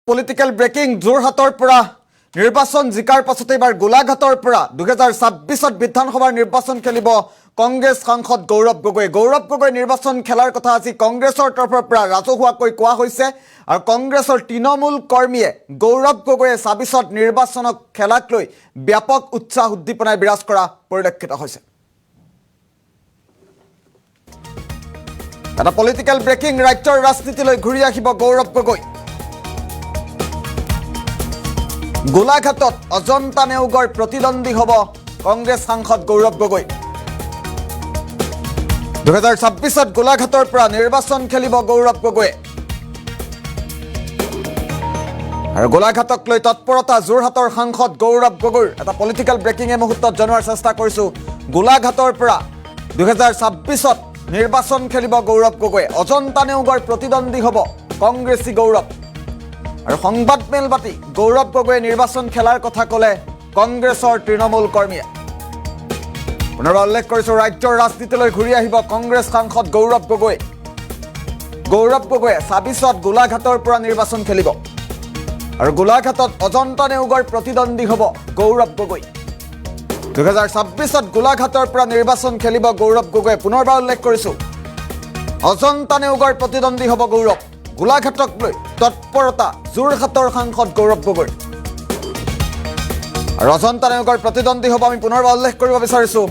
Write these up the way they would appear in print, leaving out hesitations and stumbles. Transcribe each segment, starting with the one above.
Political breaking যোৰহাটৰ পৰা নিৰ্বাচন জিকাৰ পাছতে এবাৰ গোলাঘাটৰ পৰা 2026ত বিধানসভাৰ নিৰ্বাচন খেলিব কংগ্ৰেছ সাংসদ গৌৰৱ গগৈ নিৰ্বাচন খেলাৰ কথা আজি কংগ্ৰেছৰ তৰফৰ পৰা ৰাজহুৱাকৈ কোৱা হৈছে আৰু কংগ্ৰেছৰ তৃণমূল কৰ্মীয়ে গৌৰৱ গগৈয়ে 26ত নিৰ্বাচনক খেলাক লৈ ব্যাপক উৎসাহ উদ্দীপনাই বিৰাজ কৰা পৰিলক্ষিত হৈছে। এটা পলিটিক্যাল ব্ৰেকিং ৰাজ্যৰ ৰাজনীতিলৈ ঘূৰি আহিব গৌৰৱ গগৈ। গোলাঘাটত অজন্তা নেওগৰ প্ৰতিদ্বন্দ্বী হ'ব কংগ্ৰেছ সাংসদ গৌৰৱ গগৈ। 2026ত গোলাঘাটৰ পৰা নিৰ্বাচন খেলিব গৌৰৱ গগৈয়ে আৰু গোলাঘাটক লৈ তৎপৰতা যোৰহাটৰ সাংসদ গৌৰৱ গগৈৰ। এটা পলিটিক্যাল ব্ৰেকিং এই মুহূৰ্তত জনোৱাৰ চেষ্টা কৰিছোঁ। গোলাঘাটৰ পৰা 2026ত নিৰ্বাচন খেলিব গৌৰৱ গগৈয়ে। অজন্তা নেওগৰ প্ৰতিদ্বন্দ্বী হ'ব কংগ্ৰেছী গৌৰৱ আৰু সংবাদ মেল পাতি গৌৰৱ গগৈয়ে নিৰ্বাচন খেলাৰ কথা ক'লে কংগ্ৰেছৰ তৃণমূল কৰ্মীয়ে। পুনৰবাৰ উল্লেখ কৰিছোঁ, ৰাজ্যৰ ৰাজনীতিলৈ ঘূৰি আহিব কংগ্ৰেছ সাংসদ গৌৰৱ গগৈ। গৌৰৱ গগৈয়ে 26ত গোলাঘাটৰ পৰা নিৰ্বাচন খেলিব আৰু গোলাঘাটত অজন্তা নেওগৰ প্ৰতিদ্বন্দ্বী হ'ব গৌৰৱ গগৈ। 2026ত গোলাঘাটৰ পৰা নিৰ্বাচন খেলিব গৌৰৱ গগৈয়ে। পুনৰবাৰ উল্লেখ কৰিছোঁ, অজন্তা নেওগৰ প্ৰতিদ্বন্দ্বী হ'ব গৌৰৱ। গোলাঘাটক লৈ তৎপৰতা যোৰহাটৰ সাংসদ গৌৰৱ গগৈ আৰু অজন্তা নেওগৰ প্ৰতিদ্বন্দ্বী হ'ব। আমি পুনৰবাৰ উল্লেখ কৰিব বিচাৰিছোঁ,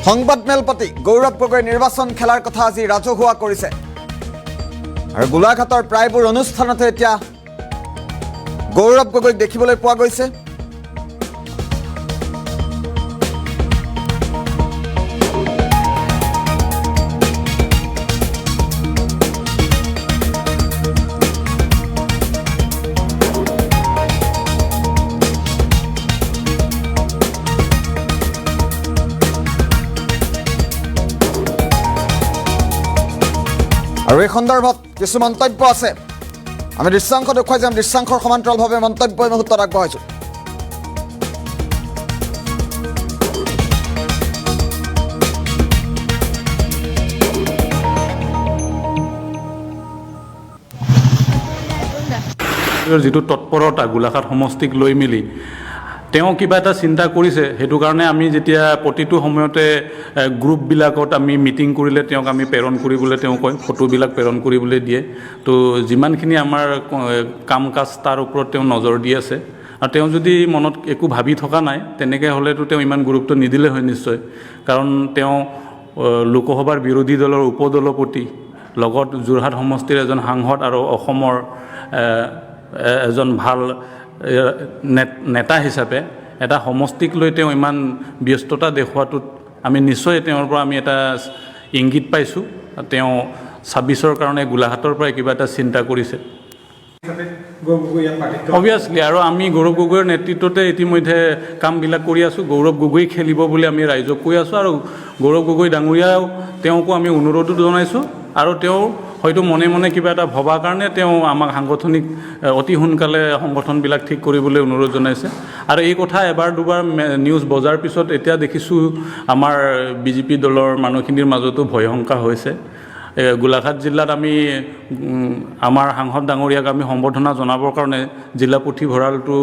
সংবাদ মেল পাতি গৌৰৱ গগৈ নিৰ্বাচন খেলাৰ কথা আজি ৰাজহুৱা কৰিছে আৰু গোলাঘাটৰ প্ৰায়বোৰ অনুষ্ঠানতে এতিয়া গৌৰৱ গগৈক দেখিবলৈ পোৱা গৈছে। আৰু এই সন্দৰ্ভত কিছু মন্তব্য আছে, আমি দৃশ্যাংশ দেখুৱাই যাম। দৃশ্যাংশৰ সমান্তৰালভাৱে মন্তব্য এই মুহূৰ্তত আগবঢ়াইছোঁ। যিটো তৎপৰতা গোলাঘাট সমষ্টিক লৈ মেলি তেওঁ কিবা এটা চিন্তা কৰিছে, সেইটো কাৰণে আমি যেতিয়া প্ৰতিটো সময়তে গ্ৰুপবিলাকত আমি মিটিং কৰিলে তেওঁক আমি প্ৰেৰণ কৰিবলৈ তেওঁ কয়, ফটোবিলাক প্ৰেৰণ কৰিবলৈ দিয়ে। তো যিমানখিনি আমাৰ কাম কাজ তাৰ ওপৰত তেওঁ নজৰ দি আছে আৰু তেওঁ যদি মনত একো ভাবি থকা নাই তেনেকৈ হ'লেতো তেওঁ ইমান গুৰুত্ব নিদিলে হয় নিশ্চয়। কাৰণ তেওঁ লোকসভাৰ বিৰোধী দলৰ উপদলপতি, লগত যোৰহাট সমষ্টিৰ এজন সাংসদ আৰু অসমৰ এজন ভাল নেতা হিচাপে এটা সমষ্টিক লৈ তেওঁ ইমান ব্যস্ততা দেখুৱাটোত আমি নিশ্চয় তেওঁৰ পৰা আমি এটা ইংগিত পাইছোঁ। তেওঁ 26ৰ কাৰণে গোলাঘাটৰ পৰাই কিবা এটা চিন্তা কৰিছে অবভিয়াছলি। আৰু আমি গৌৰৱ গগৈৰ নেতৃত্বতে ইতিমধ্যে কামবিলাক কৰি আছোঁ। গৌৰৱ গগৈ খেলিব বুলি আমি ৰাইজক কৈ আছোঁ আৰু গৌৰৱ গগৈ ডাঙৰীয়াও তেওঁকো আমি অনুৰোধো জনাইছোঁ আৰু তেওঁ হয়তো মনে মনে কিবা এটা ভবাৰ কাৰণে তেওঁ আমাক সাংগঠনিক অতি সোনকালে সংগঠনবিলাক ঠিক কৰিবলৈ অনুৰোধ জনাইছে। আৰু এই কথা এবাৰ দুবাৰ নিউজ বজাৰ পিছত এতিয়া দেখিছোঁ আমাৰ বিজেপি দলৰ মানুহখিনিৰ মাজতো ভয় শংকা হৈছে। গোলাঘাট জিলাত আমি আমাৰ সাংসদ ডাঙৰীয়াক আমি সম্বৰ্ধনা জনাবৰ কাৰণে জিলা পুথিভঁৰালটো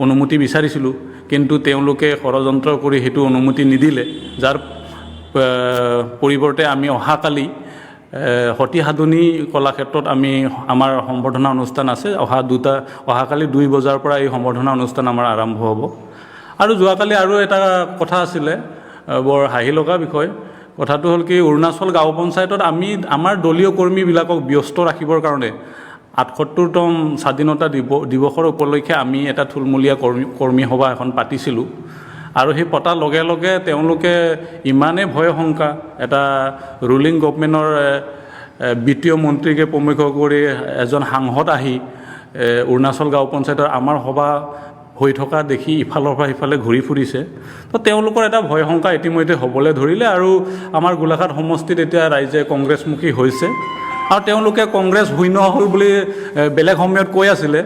অনুমতি বিচাৰিছিলোঁ, কিন্তু তেওঁলোকে ষড়যন্ত্ৰ কৰি সেইটো অনুমতি নিদিলে, যাৰ পৰিৱৰ্তে আমি অহাকালি সতী সাধনী কলাক্ষেত্ৰত আমি আমাৰ সম্বৰ্ধনা অনুষ্ঠান আছে। অহাকালি 2 বজাৰ পৰা এই সম্বৰ্ধনা অনুষ্ঠান আমাৰ আৰম্ভ হ'ব। আৰু যোৱাকালি আৰু এটা কথা আছিলে, বৰ হাঁহি লগা বিষয়। কথাটো হ'ল কি, অৰুণাচল গাঁও পঞ্চায়তত আমি আমাৰ দলীয় কৰ্মীবিলাকক ব্যস্ত ৰাখিবৰ কাৰণে 78তম স্বাধীনতা দিৱসৰ উপলক্ষে আমি এটা থুলমূলীয়া কৰ্মী সভা এখন পাতিছিলোঁ। আৰু সেই পতাৰ লগে লগে তেওঁলোকে ইমানেই ভয় শংকা, এটা ৰুলিং গভমেণ্টৰ বিত্তীয় মন্ত্ৰীকে প্ৰমুখ্য কৰি এজন সাংসদ আহি অৰুণাচল গাঁও পঞ্চায়তৰ আমাৰ সভা হৈ থকা দেখি ইফালৰ পৰা সিফালে ঘূৰি ফুৰিছে। তো তেওঁলোকৰ এটা ভয় শংকা ইতিমধ্যে হ'বলৈ ধৰিলে আৰু আমাৰ গোলাঘাট সমষ্টিত এতিয়া ৰাইজে কংগ্ৰেছমুখী হৈছে আৰু তেওঁলোকে কংগ্ৰেছ শূন্য হ'ল বুলি বেলেগ সময়ত কৈ আছিলে।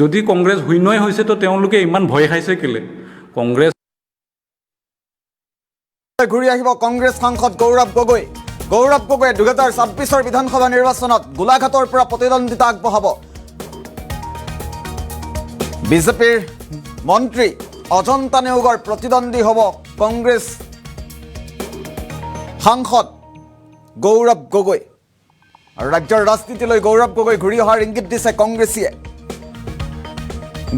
যদি কংগ্ৰেছ শূন্যই হৈছে তো তেওঁলোকে ইমান ভয় খাইছে কেলে? কংগ্ৰেছ ঘূৰি আহিব কংগ্ৰেছ সাংসদ গৌৰৱ গগৈ। গৌৰৱ গগৈয়ে 2026 বিধানসভা নিৰ্বাচনত গোলাঘাটৰ পৰা প্ৰতিদ্বন্দ্বিতা আগবঢ়াব বিজেপিৰ মন্ত্ৰী অজন্তা নেওগৰ প্ৰতিদ্বন্দ্বী হ'ব কংগ্ৰেছ সাংসদ গৌৰৱ গগৈ আৰু ৰাজ্যৰ ৰাজনীতিলৈ গৌৰৱ গগৈ ঘূৰি অহাৰ ইংগিত দিছে কংগ্ৰেছীয়ে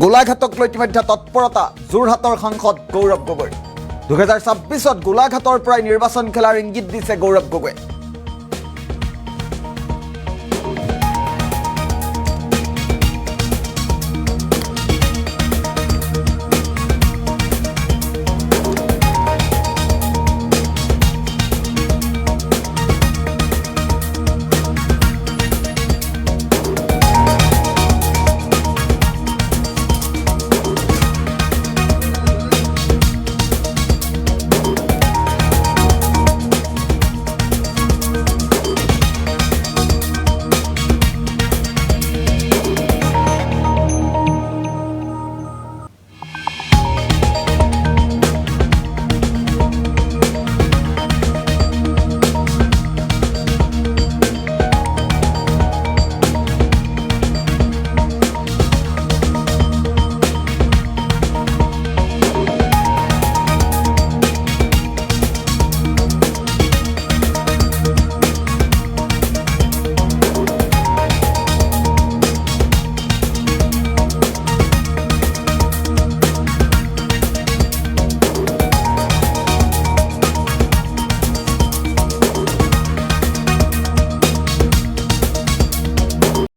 গোলাঘাটক লৈ ইতিমধ্যে তৎপৰতা যোৰহাটৰ সাংসদ গৌৰৱ গগৈ 2026 গোলাঘাটৰ পৰাই নিৰ্বাচন খেলাৰ ইংগিত দিছে গৌৰৱ গগৈ